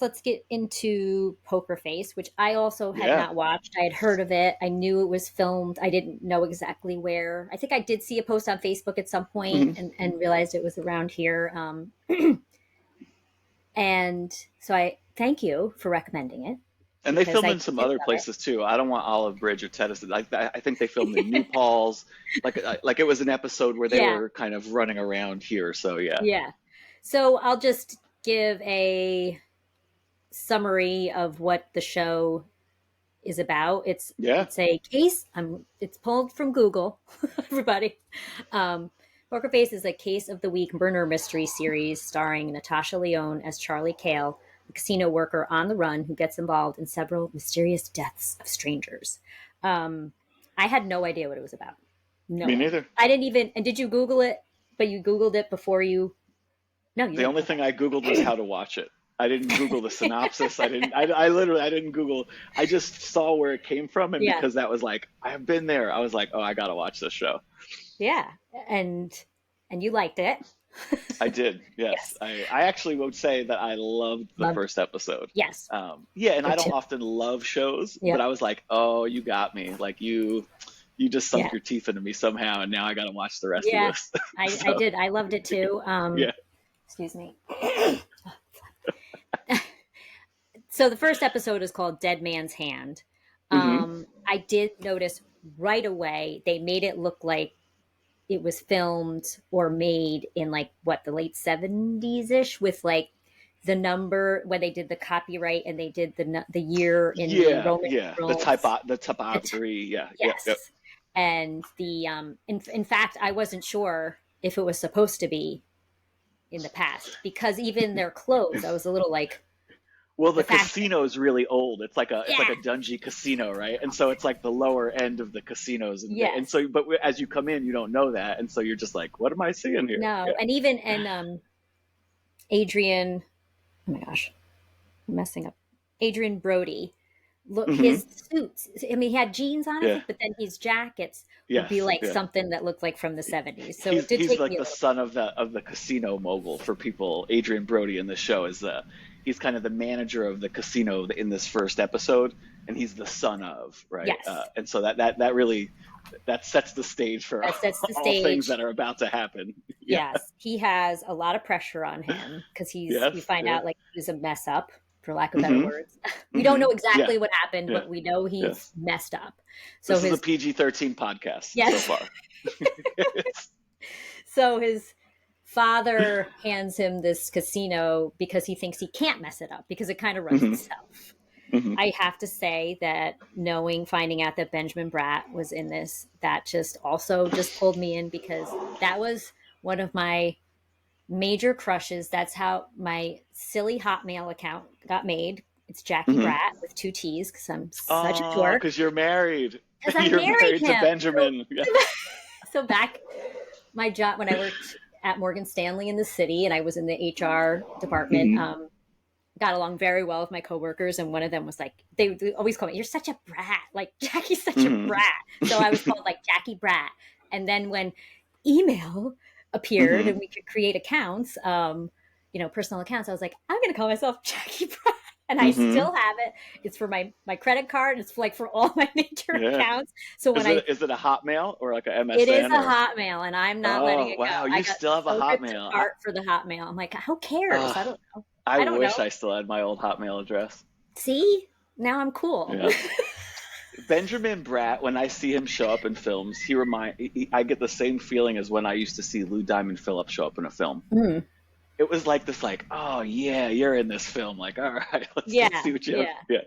let's get into Pokerface, which I also had Yeah. not watched. I had heard of it. I knew it was filmed. I didn't know exactly where. I think I did see a post on Facebook at some point Hmm. and realized it was around here. And so I thank you for recommending it And they because filmed I in some did other love it. places too. I don't want Olive Bridge or Tennyson. Like I think they filmed in New Paltz. Like it was an episode where they Yeah, were kind of running around here. So yeah. yeah. So I'll just give a summary of what the show is about. Yeah. It's a case. It's pulled from Google. Everybody, Poker Face is a case of the week murder mystery series starring Natasha Lyonne as Charlie Cale, a casino worker on the run who gets involved in several mysterious deaths of strangers. Um, I had no idea what it was about. No Me idea. neither. I didn't even. And did you Google it? But you Googled it before you. No, you The didn't. only Okay. thing I Googled was how to watch it. I didn't Google the synopsis. I literally, I didn't Google. I just saw where it came from. And Yeah. because that was like, I have been there, I was like, oh, I got to watch this show. Yeah. And you liked it. I did. Yes. Yes. I actually would say that I loved the Loved. first episode. Yes. Yeah. And I Did don't too. often love shows, but Yep. I was like, oh, you got me. Like you just Yeah. sunk your teeth into me somehow. And now I got to watch the rest of Yeah. this. I So did. I loved it too. yeah. Excuse me. So the first episode is called Dead Man's Hand. Hmm. I did notice right away they made it look like it was filmed or made in like what the late 70s ish with like the number when they did the copyright and they did the year in the Yeah. Roman Yeah. numerals. The The t- typography. Yeah. Yeah. Yep. yes, and in fact I wasn't sure if it was supposed to be in the past because even their clothes I was a little like Well, the the fashion. casino is really old. It's like Yeah. a dungy casino, right? And so it's like the lower end of the casinos, and Yes. so but as you come in, you don't know that, and so you're just like, what am I seeing here? No. Yeah. And even Adrian. Oh my gosh, I'm messing up. Adrian Brody. Look, Hmm. his suits. I mean, he had jeans on, I Yeah. think, but then his jackets would be Yes. like Yeah. something that looked like from the 70s. So it did He's take like me a the little. son of the casino mogul for people. Adrian Brody in the show is he's kind of the manager of the casino in this first episode, and he's the son of, right? Yes, And so that really that sets the stage for that's the all things stage. that are about to happen. Yeah. Yes, he has a lot of pressure on him because we Yes. find Yeah. out like he's a mess up, for lack of better Hmm. words. We don't Hmm. know Yeah. exactly what happened, Yeah. but we know he's Yes. messed up. So This is a his PG-13 podcast so yes, far. so his father hands him this casino because he thinks he can't mess it up because it kind of runs Hmm. itself. Hmm. I have to say that finding out that Benjamin Bratt was in this, that just also just pulled me in because that was one of my major crushes. That's how my silly Hotmail account got made. It's Jackie Hmm. Bratt with two T's because I'm such a Oh, dork. because you're married. Because I You're married married to him. Benjamin. Yeah. So back my job when I worked at Morgan Stanley in the city and I was in the HR department. Hmm. Got along very well with my coworkers, and one of them was like, they always call me, "You're such a brat, like Jackie's such a Hmm. brat." So I was called like Jackie Brat. And then when email appeared Hmm. and we could create accounts, personal accounts, I was like, I'm going to call myself Jackie Brat. And I Hmm. still have it. It's for my credit card. It's like for all my major Yeah. accounts. So when Is it a Hotmail or like a it is a MSN or? Hotmail, and I'm not letting Oh, it go. wow, I you got still have a so ripped Hotmail. apart for the Hotmail. I'm like, who cares? I Uh, don't know. I I don't know. wish I still had my old Hotmail address. See, now I'm cool. Yeah. Benjamin Bratt, when I see him show up in films, I get the same feeling as when I used to see Lou Diamond Phillips show up in a film. Mm. It was like this, like, oh yeah, you're in this film. Like, all right, let's Yeah, see what you have. yeah,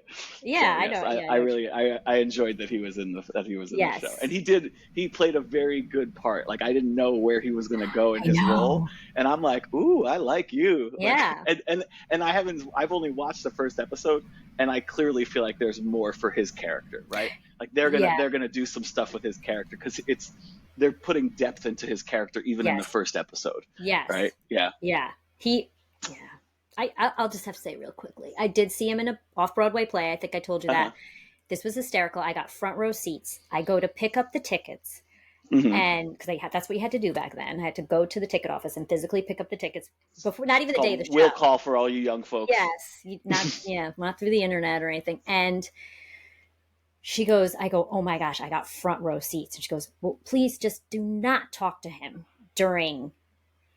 Yeah. yeah. So I yes, know. Yeah, I I know. really I enjoyed that he was in the show, Yes, and he played a very good part. Like I didn't know where he was going to go in I his role, know. and I'm like, ooh, I like you. Like, Yeah. and I've only watched the first episode, and I clearly feel like there's more for his character, right? Like Yeah. they're gonna do some stuff with his character because they're putting depth into his character even in the Yes. first episode, right? Yes. Yeah. Yeah. Yeah. I'll just have to say real quickly. I did see him in a off Broadway play. I think I told you Uh huh. that. This was hysterical. I got front row seats. I go to pick up the tickets, Hmm. And because that's what you had to do back then. I had to go to the ticket office and physically pick up the tickets before, not even the day of the Call will show. call for all you young folks. Yes, not through the internet or anything. And she goes, I go, oh my gosh, I got front row seats. And she goes, well, please just do not talk to him during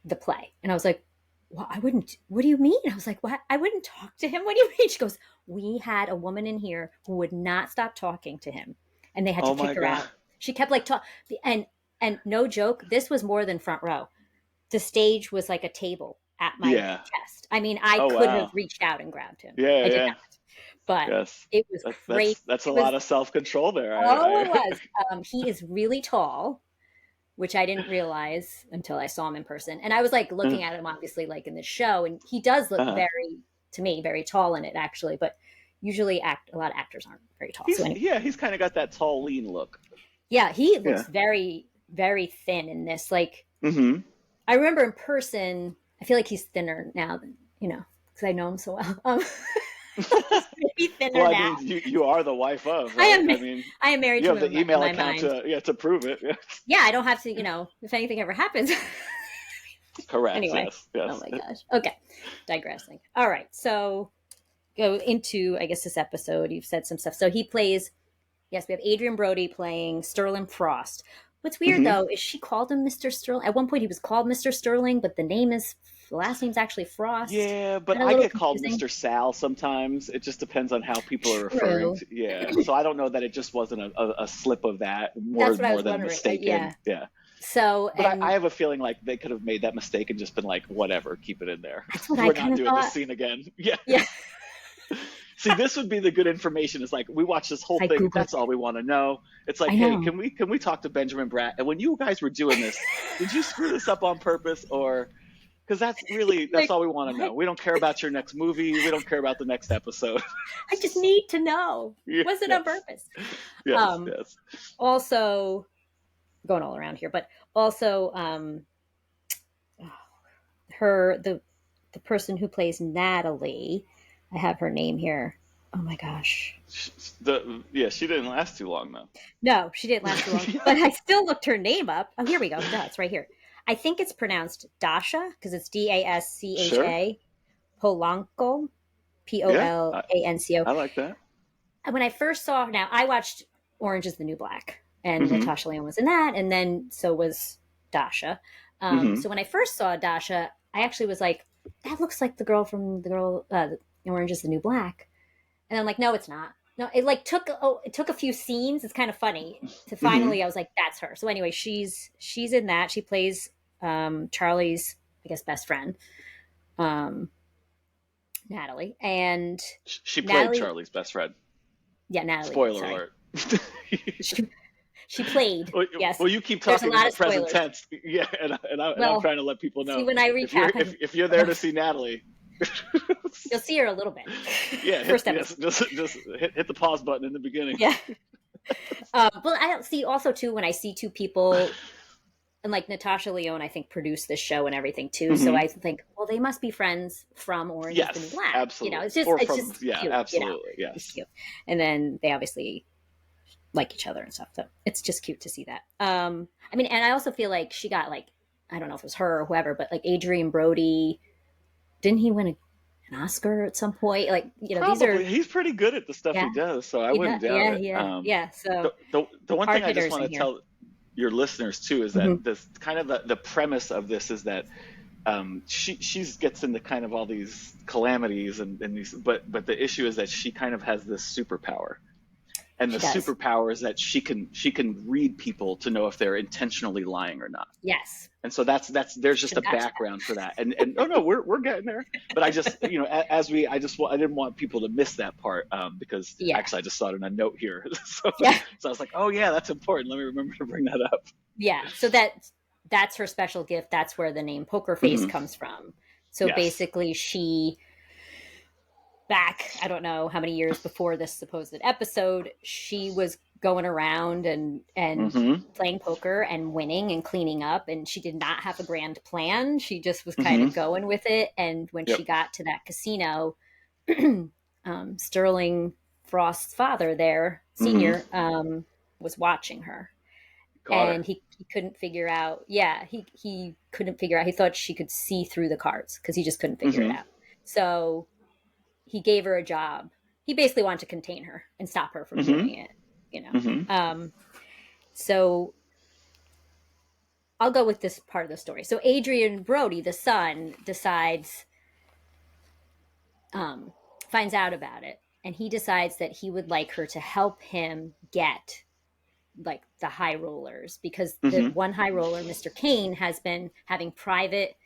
the play. And I was like, well, I wouldn't. What do you mean? I was like, what? I wouldn't talk to him. What do you mean? She goes, we had a woman in here who would not stop talking to him, and they had to Oh kick my her god. out. She kept like talk, and no joke, this was more than front row. The stage was like a table at my Yeah. chest. I mean, I Oh could have wow. reached out and grabbed him. Yeah, I did yeah. not, but Yes. it was crazy. That's a It was lot of self control there. oh, it was. He is really tall, which I didn't realize until I saw him in person. And I was like I looking at him obviously like in the show, and he does look uh, very to me very tall in it actually, but usually a lot of actors aren't very tall. So anyway, he's kind of got that tall, lean look. yeah, he Yeah. looks very very thin in this. Like Hmm. I remember in person, I feel like he's thinner now than because I know him so well. He's maybe thinner Well, I now. mean, you are the wife of, I right? am I mean, I am married you to have him the in email my account mind. to prove it. Yeah. Yeah, I don't have to, if anything ever happens. Correct. Anyway, Yes. oh Yes. my gosh. Okay, digressing. All right, so go into, I guess, this episode. You've said some stuff. So he plays, yes, we have Adrian Brody playing Sterling Frost. What's weird Hmm. though is she called him Mr. Sterling. At one point he was called Mr. Sterling, but the last name's actually Frost. Yeah, but Kind of a I little get called confusing. Mr. Sal sometimes. It just depends on how people are referring True. to. Yeah, so I don't know that it just wasn't a slip of that, That's what I more was than a wondering. mistaken. Yeah. Yeah, So, but I and have a feeling like they could have made that mistake and just been like, whatever, keep it in there. that's what I We're not kind of doing this thought. scene again. Yeah. Yeah. See, this would be the good information. It's like we watch this whole I thing. Googled That's all it. we want to know. It's like, I hey, know. can we talk to Benjamin Bratt? And when you guys were doing this, did you screw this up on purpose, or because that's Like, all we want to what? know. We don't care about your next movie. We don't care about the next episode. I just need to know. Yeah, Was it on yes, purpose? yes, Um, yes. Also, going all around here, but also, her the person who plays Natalie. I have her name here. Oh my gosh. She didn't last too long though. No, she didn't last too long, but I still looked her name up. Oh, here we go. No, it's right here. I think it's pronounced Dasha because it's Sure. Dascha Polanco, Yeah, Polanco. I like that. And when I first saw her, now I watched Orange is the New Black, and Hmm. Natasha Lyonne was in that, and then so was Dasha. Hmm. So when I first saw Dasha, I actually was like, that looks like the girl, Orange is the New Black. And I'm like, no, it's not. No, it like it took a few scenes. It's kind of funny to Hmm. finally. I was like, that's her. So anyway, she's in that. She plays Charlie's, I guess, best friend, um, Natalie, and She played Natalie. Charlie's best friend. Yeah, Natalie did. Spoiler Sorry, alert. she, she played. Well, Yes, well, you keep there's a talking in lot the of present spoilers. tense, yeah, and I'm Well, trying to let people see, know when I if you're recap, if you're there to see Natalie, you'll see her a little bit. yeah, First yes, episode. just hit the pause button in the beginning. Yeah. But I don't see also too when I see two people and like Natasha Lyonne, I think produced this show and everything too. So Hmm. I think, well, they must be friends from Orange Is the New Yes, Black. absolutely. Or It's from just yeah, cute. absolutely, It's yes. cute. And then they obviously like each other and stuff. So it's just cute to see that. I mean, and I also feel like she got like I don't know if it was her or whoever, but like Adrian Brody, didn't he win an Oscar at some point? Like these Probably are he's pretty good at the stuff yeah, he does, so I wouldn't doubt it. yeah. So The one hard thing I just hitters want in to here. tell your listeners too is that Hmm. this kind of the premise of this is that she gets into kind of all these calamities and these but the issue is that she kind of has this superpower, and the She does. superpower is that she can read people to know if they're intentionally lying or not. Yes. And so that's there's just Should a match background for that. And oh no, we're getting there. But I just as we I didn't want people to miss that part, because Yeah. actually I just saw it in a note here. So Yeah. so I was like, oh yeah, that's important. Let me remember to bring that up. Yeah. So that's her special gift. That's where the name Pokerface Hmm. comes from. So Yes. basically she back, I don't know how many years before this supposed episode, she was going around and Hmm. playing poker and winning and cleaning up, and she did not have a grand plan. She just was kind Hmm. of going with it. And when she Yep. got to that casino, Sterling Frost's father there, Hmm. senior, was watching her. Caught her. and he couldn't figure out. Yeah, he couldn't figure out. He thought she could see through the cards because he just couldn't figure it Mm-hmm. out. So he gave her a job. He basically wanted to contain her and stop her from Mm-hmm. doing it. You know. Mm-hmm. So I'll go with this part of the story. So Adrian Brody, the son, decides, um, finds out about it, and he decides that he would like her to help him get like the high rollers, because the Mm-hmm. one high roller, Mr. Kane, has been having private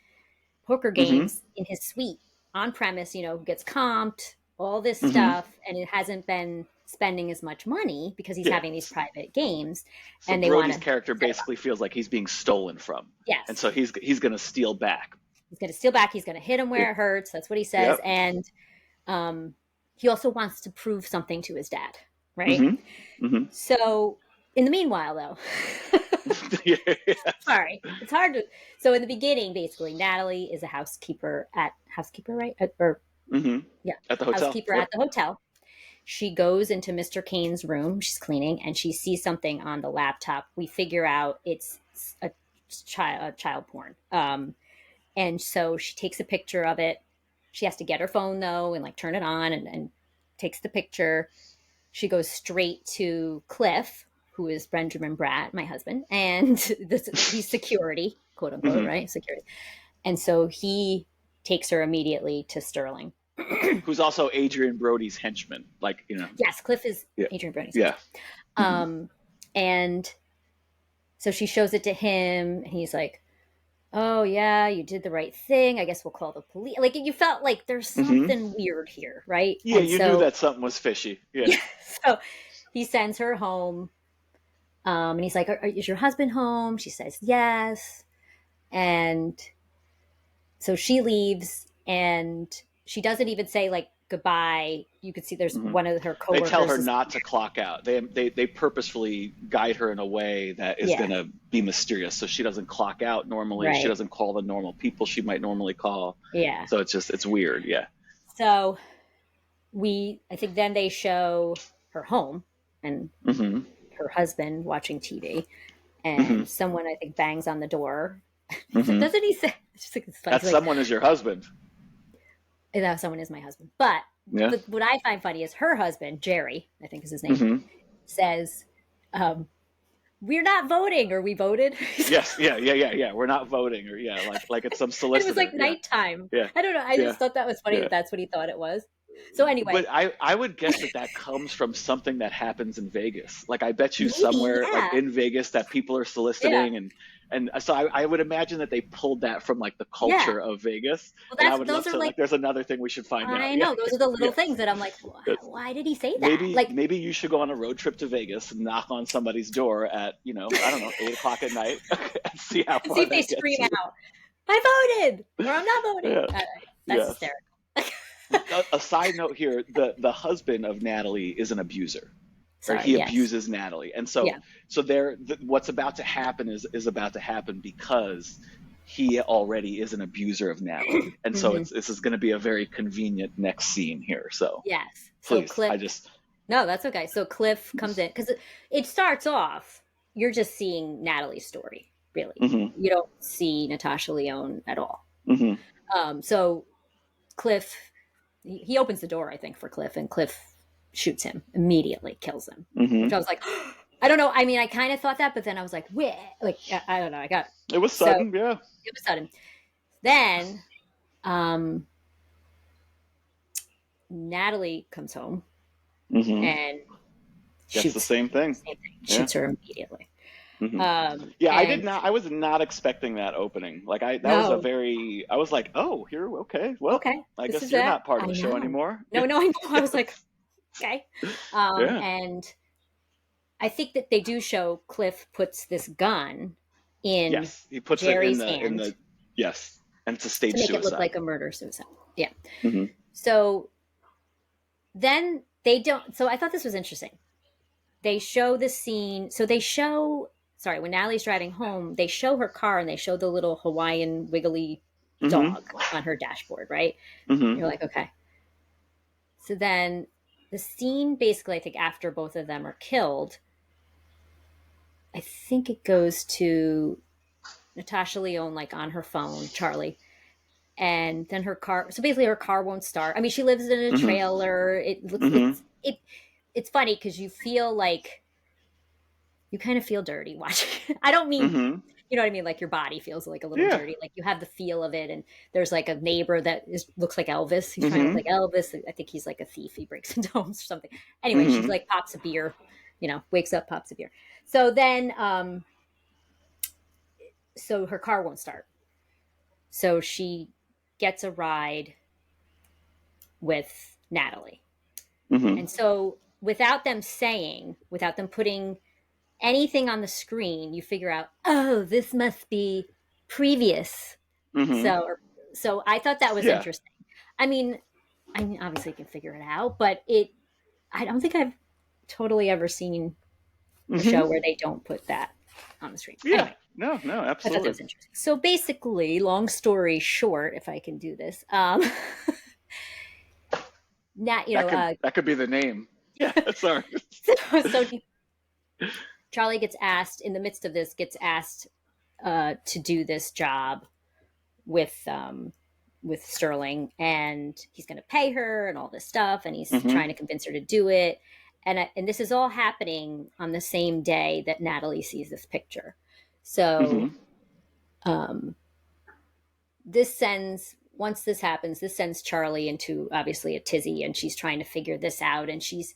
poker Mm-hmm. games in his suite on premise, gets comped, all this Mm-hmm. stuff, and it hasn't been spending as much money because he's Yeah. having these private games, So and they want Brody's to character set him up. basically feels like he's being stolen from, and Yes. so he's going to steal back. He's going to steal back. He's going to hit him Yeah. where it hurts. That's what he says. Yep. And um, he also wants to prove something to his dad, right? Mm-hmm. Mm-hmm. So, in the meanwhile, though, Yes. sorry, it's hard to. So, in the beginning, basically, Natalie is a housekeeper, right? Or Mm-hmm. yeah, At the hotel. housekeeper at Yep. the hotel. She goes into Mr. Kane's room. She's cleaning, and she sees something on the laptop. We figure out it's child porn. And so she takes a picture of it. She has to get her phone though and like turn it on, and takes the picture. She goes straight to Cliff, who is Benjamin Bratt, my husband, and he's security, quote unquote, Mm-hmm. right? Security. And so he takes her immediately to Sterling. Who's also Adrian Brody's henchman? Like Yes, Cliff is Yeah. Adrian Brody's Yeah. husband. Mm-hmm. And so she shows it to him, and he's like, "Oh yeah, you did the right thing. I guess we'll call the police." Like you felt like there's Mm-hmm. something weird here, right? Yeah, And you knew so, that something was fishy. Yeah. yeah, so he sends her home, and he's like, "Is your husband home?" She says, "Yes," and so she leaves, and she doesn't even say like goodbye. You could see there's Mm-hmm. one of her They tell coworkers her is, not to clock out. They purposefully guide her in a way that is yeah, going to be mysterious, so she doesn't clock out normally. She right, doesn't call the normal people she might normally call. yeah. So it's weird. Yeah. So I think then they show her home and Mm-hmm. her husband watching TV, Mm-hmm. and someone I think bangs on the door. Mm-hmm. Doesn't he say? It's just like, it's funny. That He's like, someone is your husband. that someone is my husband. But Yeah. what I find funny is her husband, Jerry, I think is his name, Mm-hmm. says, "We're not voting, or we voted." Yes. Yeah. Yeah. Yeah. Yeah. We're not voting, or yeah, like it's some And it was like solicitor. Yeah. nighttime. Yeah. I don't know. I Yeah. just thought that was funny Yeah. that that's what he thought it was. So But anyway, I would guess that comes from something that happens in Vegas. Like I bet you maybe, somewhere like yeah, in Vegas that people are yeah, soliciting, and so I would imagine that they pulled that from like the yeah. culture of Vegas. Well, And I that's would those love are to like, like there's another thing we should find out. I Yeah. know those are the little Yeah. things that I'm like, That's- why did he say that? Maybe Like, maybe you should go on a road trip to Vegas and knock on somebody's door at, I don't know, 8 o'clock at night and see how see far if they that gets scream you. out, "I voted," or "I'm not voting." Yeah. That's Yes. hysterical. A side note here, the husband of Natalie is an abuser. Or Sorry. he Yes. abuses Natalie, and Yeah. so what's about to happen is about to happen because he already is an abuser of Natalie, and so Hmm. this is going to be a very convenient next scene here. So Yes. So please, Cliff. I just No, that's okay. So Cliff comes in because it starts off. You're just seeing Natalie's story, really. hmm You don't see Natasha Lyonne at all. hmm So Cliff, he opens the door, I think, for Cliff, and Cliff shoots him immediately, kills him. hmm Which I was like, I don't know. I mean, I kind of thought that, but then I was like, wait, like I don't know. I got It was so sudden, yeah. it was sudden. Then Natalie comes home hmm and That's the shoots, same thing. same thing, Yeah. shoots her immediately. hmm Yeah, And I was not expecting that opening. Like that was no, I was like, oh, here, okay, well, okay, I this guess is you're that. not part I of the show know. anymore. No, no, I know. I was like, Yes. okay. Yeah. And I think that they do show Cliff puts this gun in Yes, he puts it in Jerry's the hand yes, and it's a to stage make it look suicide. like a murder suicide. Yeah. hmm So then they don't. So I thought this was interesting. They show the scene. So they show, sorry, when Natalie's driving home, they show her car and they show the little Hawaiian wiggly hmm dog on her dashboard, right? hmm You're like, okay. So then the scene basically, I think, after both of them are killed, I think it goes to Natasha Lyonne, like on her phone, Charlie, and then her car. So basically, her car won't start. I mean, she lives in a Mm-hmm. trailer. Mm-hmm. It's funny because you feel like you kind of feel dirty watching. I don't mean, Mm-hmm. you know what I mean, like your body feels like a little Yeah. dirty, like you have the feel of it. And there's like a neighbor that looks like Elvis. He's trying to look Mm-hmm. like Elvis. I think he's like a thief. He breaks into homes or something. Anyway, she's Mm-hmm. like pops a beer, wakes up, pops a beer. So then, so her car won't start. So she gets a ride with Natalie. Mm-hmm. And so without them putting anything on the screen, you figure out, oh, this must be previous. Mm-hmm. So I thought that was Yeah. interesting. I mean, obviously you can figure it out, but I don't think I've totally ever seen a Mm-hmm. show where they don't put that on the screen. Yeah. Anyway, No, no, I thought that absolutely. was interesting. So basically, long story short, if I can do this, Nat, That could be the name. Yeah, sorry. so Charlie gets asked in the midst of this, gets asked to do this job with Sterling, and he's going to pay her and all this stuff, and he's Mm-hmm. trying to convince her to do it, and this is all happening on the same day that Natalie sees this picture. So Mm-hmm. um, this sends once this happens, this sends Charlie into obviously a tizzy, and she's trying to figure this out, and she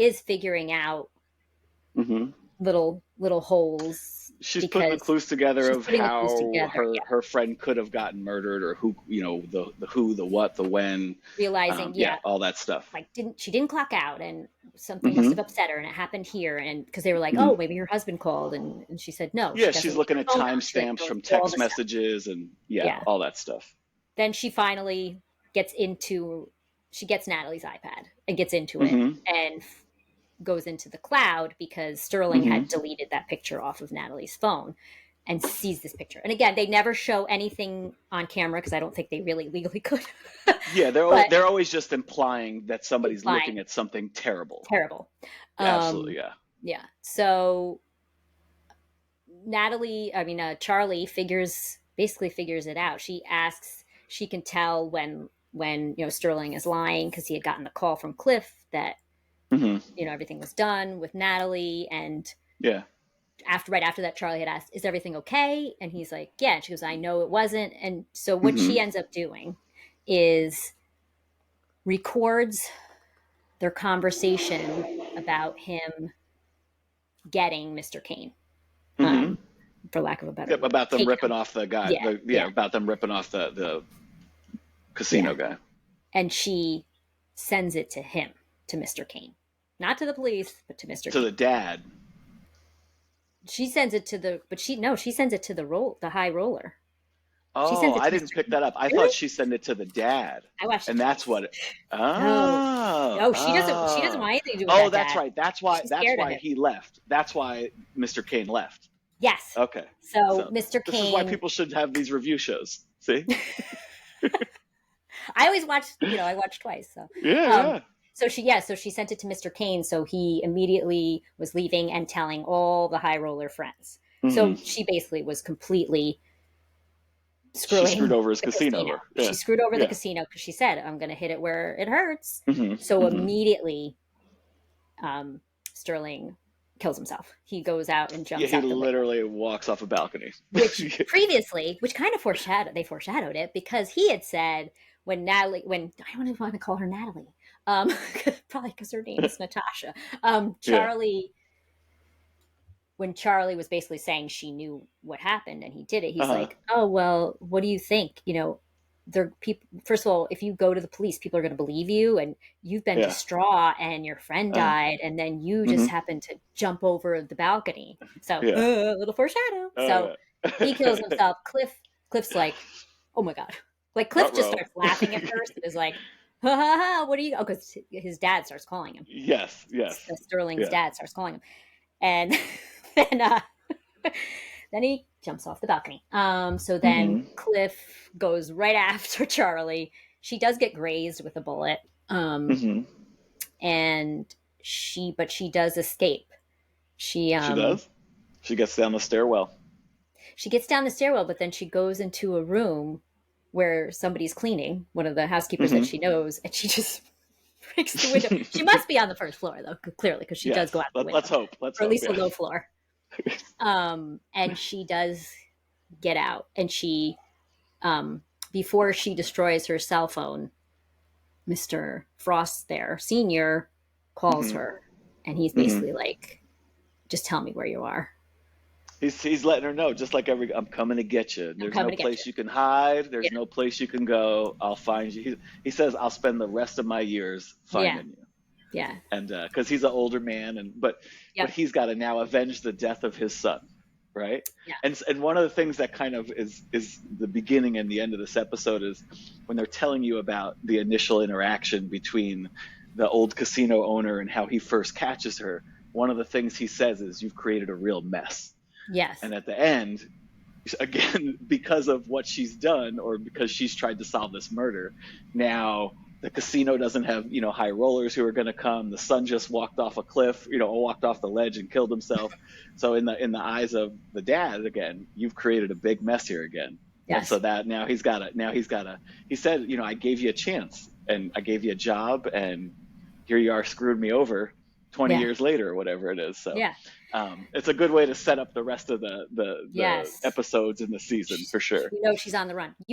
is figuring out Mm-hmm. little holes She's putting the because clues together she's of putting the clues how together. her Yeah, her friend could have gotten murdered, or who, the who, the what, the when, realizing, yeah, yeah, all that stuff. like she didn't clock out, and something must have Mm-hmm. upset her, and it happened here, and because they were like, oh, Mm-hmm. maybe her husband called, and she said no, Yeah, she she's doesn't leave looking her at phone on, she like timestamps knows from all text the stuff. messages and yeah, Yeah, all that stuff. then she gets Natalie's iPad and gets into it, Mm-hmm. and goes into the cloud because Sterling Mm-hmm. had deleted that picture off of Natalie's phone, and sees this picture. And again, they never show anything on camera because I don't think they really legally could. Yeah, But they're always just implying that somebody's looking implying at something terrible. terrible. Absolutely, Um, yeah. yeah. So Charlie basically figures it out. She can tell when Sterling is lying because he had gotten the call from Cliff that Mm-hmm. everything was done with Natalie, and Yeah. right after that, Charlie had asked, "Is everything okay?" And he's like, "Yeah." And she goes, "I know it wasn't." And so what Mm-hmm. she ends up doing is records their conversation about him getting Mr. Kane, Mm-hmm. um, for lack of a better Yep, word, about them taking ripping him. off the guy. Yeah, Yeah, yeah, about them ripping off the yeah. casino guy. And she sends it to him, to Mr. Kane, not to the police, but to Mr. To the Kane. dad. She sends it to she sends it to the high roller. She Oh, sends it I to didn't Mr. pick Kane. that up. I thought Really? she sent it to the dad, I watched it and that's twice. what. No, Oh, no, she doesn't oh, want anything to do with oh, that that's dad. right. That's why. She's That's scared of why him. he left. That's why Mr. Kane left. Yes. Okay, So so Mr. this is why Kane, people should have these review shows. See? I always watch. I watched twice. So, Yeah, um, yeah. so she sent it to Mr. Kane. So he immediately was leaving and telling all the high roller friends. Hmm. So she basically was completely She screwed screwing over his the casino. casino. Over. She Yeah, screwed over the yeah. casino because she said, "I'm going to hit it where it hurts." Hmm. So Hmm. immediately, Sterling kills himself. He goes out and Yeah, jumps he out the window. literally walks off a balcony. Which kind of foreshadowed it because he had said when I don't even want to call her Natalie, um, probably because her name is Natasha. Yeah. Charlie, when Charlie was basically saying she knew what happened and he did it, Uh he's huh. like, "Oh well, what do you think? They're people. First of all, if you go to the police, people are going to believe you, and you've been Yeah. distraught, and your friend Uh huh. died, and then you just Hmm. happened to jump over the balcony. So, Yeah. little foreshadow. Oh So he kills yeah. himself. Cliff's like, oh my god, like Cliff just Ruh-roh. starts laughing at first and is like, ha ha ha, what are you? Oh, because his dad starts calling him. Yes. Yes. Sterling's Yeah. dad starts calling him, and then then he jumps off the balcony. So then Hmm. Cliff goes right after Charlie. She does get grazed with a bullet, Hmm. and but she does escape. She She does. She gets down the stairwell. She gets down the stairwell, but then she goes into a room where somebody's cleaning, one of the housekeepers that Hmm. she knows, and she just breaks the window. She must be on the first floor, though, clearly, because she does go Yes. out the Let's window, hope. Let's or at hope. least the Yeah. low floor. And she does get out, and um, before she destroys her cell phone, Mr. Frost there, senior, calls Hmm. her, and he's Hmm. basically like, just tell me where you are. He's letting her know, just like I'm coming to get you. I'm There's no coming to get you. place you can hide. Yeah. There's no place you can go. I'll find you. He says, I'll spend the rest of my years Yeah. finding you. Yeah. And because he's an older man, and but Yep. he's got to now avenge the death of his son, right? Yeah. And one of the things that kind of is the beginning and the end of this episode is when they're telling you about the initial interaction between the old casino owner and how he first catches her. One of the things he says is, "You've created a real mess." Yes. And at the end, again, because of what she's done or because she's tried to solve this murder, now the casino doesn't have, high rollers who are going to come. The son just walked off a cliff, walked off the ledge and killed himself. So in the eyes of the dad, again, you've created a big mess here again. And so Yes. that now he's got to he said, I gave you a chance and I gave you a job, and here you are, screwed me over 20 Yeah. years later or whatever it is. So Yeah. it's a good way to set up the rest of the Yes. episodes in the season for sure. We know she's on the run.